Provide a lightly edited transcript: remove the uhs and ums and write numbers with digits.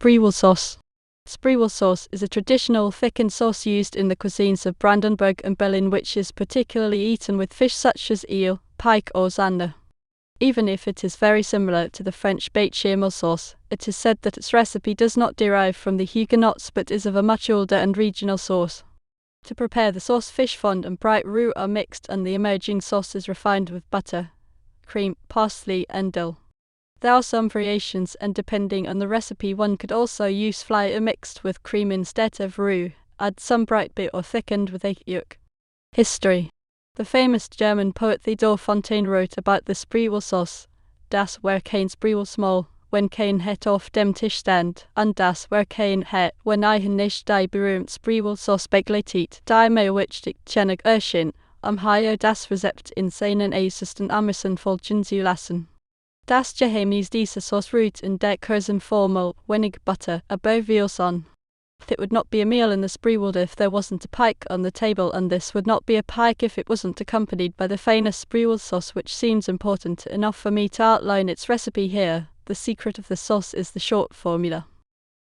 Spreewaldauce. Spreewaldauce is a traditional thickened sauce used in the cuisines of Brandenburg and Berlin, which is particularly eaten with fish such as eel, pike or zander. Even if it is very similar to the French Béchamel sauce, it is said that its recipe does not derive from the Huguenots but is of a much older and regional source. To prepare the sauce, fish fond and bright roux are mixed and the emerging sauce is refined with butter, cream, parsley and dill. There are some variations, and depending on the recipe one could also use flour mixed with cream instead of roux, add some bright bit or thickened with egg yolk. History. The famous German poet Theodor Fontane wrote about the Spreewaldauce, das war kein Spreewaldsauce, wenn kein het auf dem Tisch stand, und das war kein het, wenn ich nicht die berühmt Spreewaldauce begleitet, die mir wichtig tjenig erschien, hier das Rezept in seinen äußersten Amüssen folgen zu lassen. Das Geheimnis dieser Sauce ruht in der kurzen Formel, wenig butter, aber viel on. It would not be a meal in the Spreewald if there wasn't a pike on the table, and this would not be a pike if it wasn't accompanied by the famous Spreewaldauce, which seems important enough for me to outline its recipe here. The secret of the sauce is the short formula.